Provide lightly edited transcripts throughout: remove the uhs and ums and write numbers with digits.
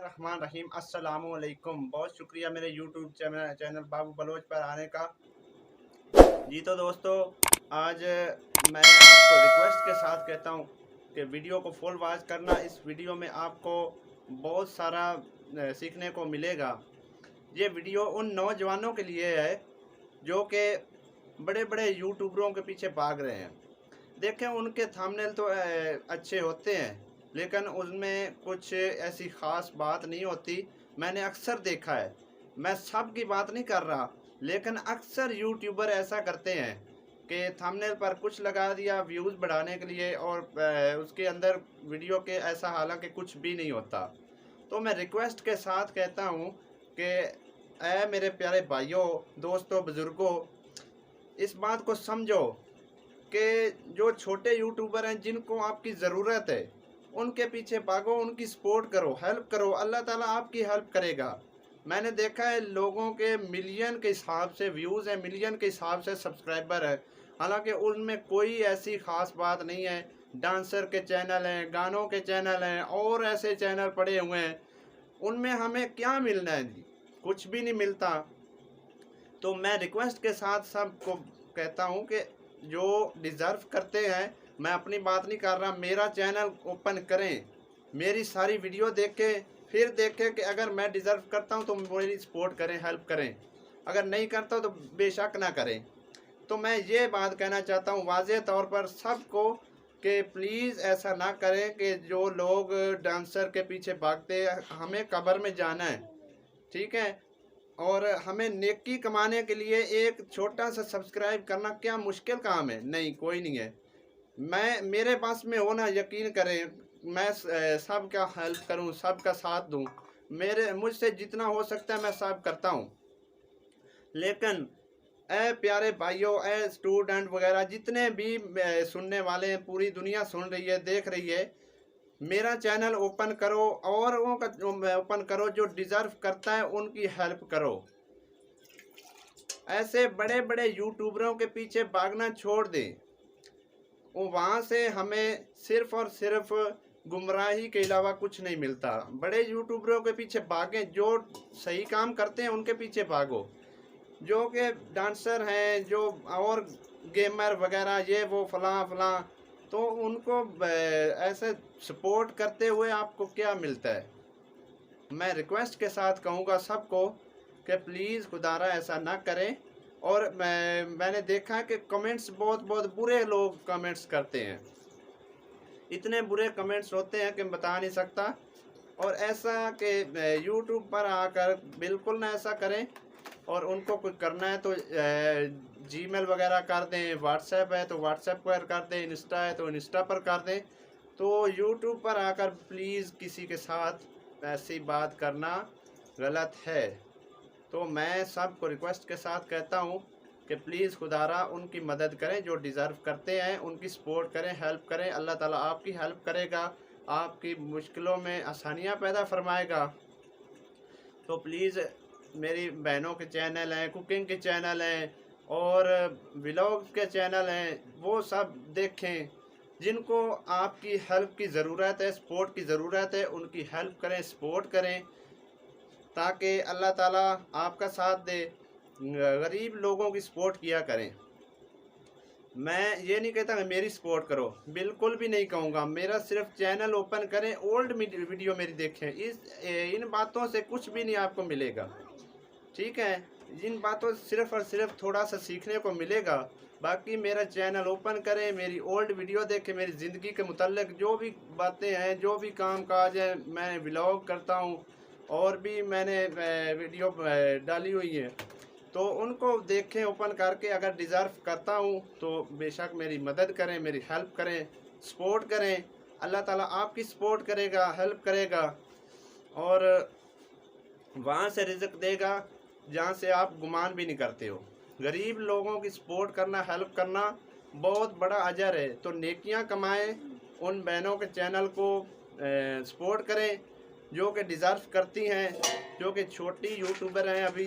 रहमान रहीम अस्सलाम वालेकुम। बहुत शुक्रिया मेरे यूट्यूब चैनल बाबू बलोच पर आने का। जी तो दोस्तों, आज मैं आपको रिक्वेस्ट के साथ कहता हूँ कि वीडियो को फुल वॉच करना। इस वीडियो में आपको बहुत सारा सीखने को मिलेगा। ये वीडियो उन नौजवानों के लिए है जो कि बड़े बड़े यूट्यूबरों के पीछे भाग रहे हैं। देखें, उनके थंबनेल तो अच्छे होते हैं, लेकिन उसमें कुछ ऐसी ख़ास बात नहीं होती। मैंने अक्सर देखा है, मैं सब की बात नहीं कर रहा, लेकिन अक्सर यूट्यूबर ऐसा करते हैं कि थंबनेल पर कुछ लगा दिया व्यूज़ बढ़ाने के लिए, और उसके अंदर वीडियो के ऐसा हालांकि कुछ भी नहीं होता। तो मैं रिक्वेस्ट के साथ कहता हूँ कि ऐ मेरे प्यारे भाइयों, दोस्तों, बुज़ुर्गों, इस बात को समझो कि जो छोटे यूट्यूबर हैं जिनको आपकी ज़रूरत है, उनके पीछे भागो, उनकी सपोर्ट करो, हेल्प करो। अल्लाह ताला आपकी हेल्प करेगा। मैंने देखा है लोगों के मिलियन के हिसाब से व्यूज़ हैं, मिलियन के हिसाब से सब्सक्राइबर है, हालांकि उनमें कोई ऐसी ख़ास बात नहीं है। डांसर के चैनल हैं, गानों के चैनल हैं, और ऐसे चैनल पड़े हुए हैं। उनमें हमें क्या मिलना है जी? कुछ भी नहीं मिलता। तो मैं रिक्वेस्ट के साथ सबको कहता हूँ कि जो डिज़र्व करते हैं, मैं अपनी बात नहीं कर रहा, मेरा चैनल ओपन करें, मेरी सारी वीडियो देखें, फिर देखें कि अगर मैं डिज़र्व करता हूँ तो मेरी सपोर्ट करें, हेल्प करें। अगर नहीं करता तो बेशक ना करें। तो मैं ये बात कहना चाहता हूँ वाज़ेह तौर पर सबको कि प्लीज़ ऐसा ना करें कि जो लोग डांसर के पीछे भागते हैं। हमें कब्र में जाना है, ठीक है? और हमें नेकी कमाने के लिए एक छोटा सा सब्सक्राइब करना क्या मुश्किल काम है? नहीं, कोई नहीं है। मैं मेरे पास में होना, यकीन करें, मैं सबका हेल्प करूं, सबका साथ दूं। मेरे मुझसे जितना हो सकता है मैं सब करता हूं। लेकिन ए प्यारे भाइयों, ए स्टूडेंट वगैरह, जितने भी सुनने वाले हैं, पूरी दुनिया सुन रही है, देख रही है, मेरा चैनल ओपन करो और वो ओपन करो जो डिज़र्व करता है उनकी हेल्प करो। ऐसे बड़े बड़े यूट्यूबरों के पीछे भागना छोड़ दें। वो वहाँ से हमें सिर्फ और सिर्फ गुमराही के अलावा कुछ नहीं मिलता। बड़े यूट्यूबरों के पीछे भागें, जो सही काम करते हैं उनके पीछे भागो। जो कि डांसर हैं, जो और गेमर वगैरह, ये वो फलां फलां, तो उनको ऐसे सपोर्ट करते हुए आपको क्या मिलता है? मैं रिक्वेस्ट के साथ कहूँगा सबको कि प्लीज़ खुदारा ऐसा ना करें। और मैंने देखा है कि कमेंट्स बहुत बहुत बुरे लोग कमेंट्स करते हैं। इतने बुरे कमेंट्स होते हैं कि बता नहीं सकता। और ऐसा कि यूट्यूब पर आकर बिल्कुल ना ऐसा करें। और उनको कुछ करना है तो जीमेल वगैरह कर दें, व्हाट्सएप है तो व्हाट्सएप पर कर दें, इंस्टा है तो इंस्टा पर कर दें। तो यूट्यूब पर आकर प्लीज़ किसी के साथ ऐसी बात करना गलत है। तो मैं सबको रिक्वेस्ट के साथ कहता हूँ कि प्लीज़ खुदारा उनकी मदद करें जो डिज़र्व करते हैं, उनकी सपोर्ट करें, हेल्प करें। अल्लाह ताला आपकी हेल्प करेगा, आपकी मुश्किलों में आसानियाँ पैदा फरमाएगा। तो प्लीज़, मेरी बहनों के चैनल हैं, कुकिंग के चैनल हैं और व्लॉग्स के चैनल हैं, वो सब देखें। जिनको आपकी हेल्प की ज़रूरत है, सपोर्ट की ज़रूरत है, उनकी हेल्प करें, सपोर्ट करें, ताकि अल्लाह ताला आपका साथ दे। गरीब लोगों की सपोर्ट किया करें। मैं ये नहीं कहता कि मेरी सपोर्ट करो, बिल्कुल भी नहीं कहूँगा। मेरा सिर्फ चैनल ओपन करें, ओल्ड वीडियो मेरी देखें। इन बातों से कुछ भी नहीं आपको मिलेगा, ठीक है? इन बातों से सिर्फ और सिर्फ थोड़ा सा सीखने को मिलेगा। बाकी मेरा चैनल ओपन करें, मेरी ओल्ड वीडियो देखें, मेरी ज़िंदगी के मुतल्लिक जो भी बातें हैं, जो भी काम काज है, मैं व्लॉग करता हूँ और भी मैंने वीडियो डाली हुई है, तो उनको देखें ओपन करके। अगर डिज़र्व करता हूँ तो बेशक मेरी मदद करें, मेरी हेल्प करें, सपोर्ट करें। अल्लाह ताला आपकी सपोर्ट करेगा, हेल्प करेगा और वहाँ से रिज़्क देगा जहाँ से आप गुमान भी नहीं करते हो। गरीब लोगों की सपोर्ट करना, हेल्प करना बहुत बड़ा अजर है। तो नेकियां कमाएं, उन बहनों के चैनल को सपोर्ट करें जो कि डिज़र्व करती हैं, जो कि छोटी यूट्यूबर हैं अभी,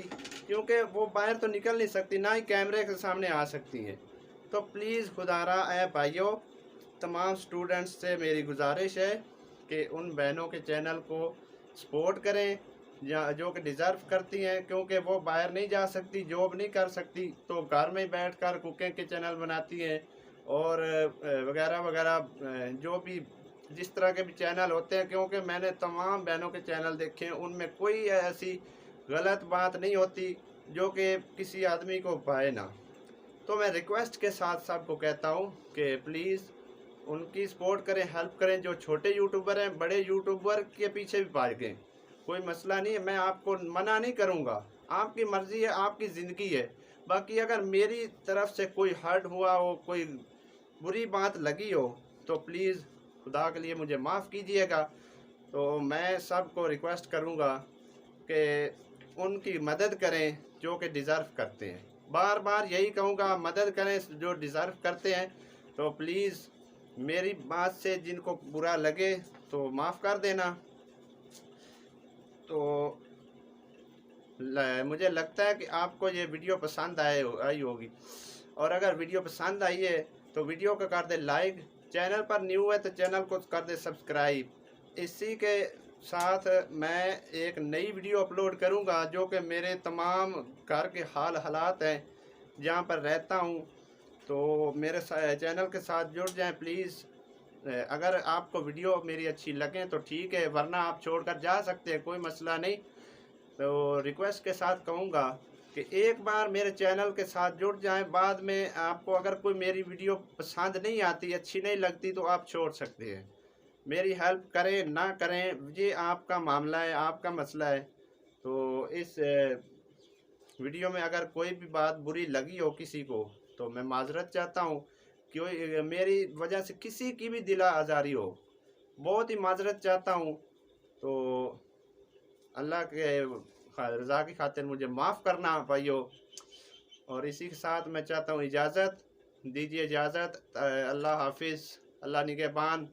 क्योंकि वो बाहर तो निकल नहीं सकती, ना ही कैमरे के सामने आ सकती हैं। तो प्लीज़ खुदारा ए भाइयों, तमाम स्टूडेंट्स से मेरी गुजारिश है कि उन बहनों के चैनल को सपोर्ट करें जो कि डिज़र्व करती हैं, क्योंकि वो बाहर नहीं जा सकती, जॉब नहीं कर सकती, तो घर में बैठकर कुकिंग के चैनल बनाती हैं और वगैरह वगैरह जो भी जिस तरह के भी चैनल होते हैं, क्योंकि मैंने तमाम बहनों के चैनल देखे हैं, उनमें कोई ऐसी गलत बात नहीं होती जो कि किसी आदमी को पाए ना। तो मैं रिक्वेस्ट के साथ सबको कहता हूँ कि प्लीज़ उनकी सपोर्ट करें, हेल्प करें। जो छोटे यूट्यूबर हैं, बड़े यूट्यूबर के पीछे भी भागें, कोई मसला नहीं है, मैं आपको मना नहीं करूँगा, आपकी मर्ज़ी है, आपकी ज़िंदगी है। बाकी अगर मेरी तरफ से कोई हर्ट हुआ हो, कोई बुरी बात लगी हो, तो प्लीज़ खुदा के लिए मुझे माफ़ कीजिएगा। तो मैं सबको रिक्वेस्ट करूँगा कि उनकी मदद करें जो कि डिज़र्व करते हैं। बार बार यही कहूँगा, मदद करें जो डिज़र्व करते हैं। तो प्लीज़ मेरी बात से जिनको बुरा लगे तो माफ़ कर देना। तो मुझे लगता है कि आपको ये वीडियो पसंद आई होगी, और अगर वीडियो पसंद आई है तो वीडियो को कर दे लाइक, चैनल पर न्यू है तो चैनल को कर दे सब्सक्राइब। इसी के साथ मैं एक नई वीडियो अपलोड करूंगा जो कि मेरे तमाम घर के हालात हैं जहां पर रहता हूं। तो मेरे चैनल के साथ जुड़ जाएं प्लीज़। अगर आपको वीडियो मेरी अच्छी लगे तो ठीक है, वरना आप छोड़कर जा सकते हैं, कोई मसला नहीं। तो रिक्वेस्ट के साथ कहूँगा कि एक बार मेरे चैनल के साथ जुड़ जाएं, बाद में आपको अगर कोई मेरी वीडियो पसंद नहीं आती, अच्छी नहीं लगती, तो आप छोड़ सकते हैं। मेरी हेल्प करें ना करें, ये आपका मामला है, आपका मसला है। तो इस वीडियो में अगर कोई भी बात बुरी लगी हो किसी को, तो मैं माजरत चाहता हूँ। कोई मेरी वजह से किसी की भी दिल आज़ारी हो, बहुत ही माजरत चाहता हूँ। तो अल्लाह के रज़ा की खातिर मुझे माफ़ करना भाइयों। और इसी के साथ मैं चाहता हूँ इजाज़त दीजिए, इजाज़त। अल्लाह हाफिज़, अल्लाह निगहबान।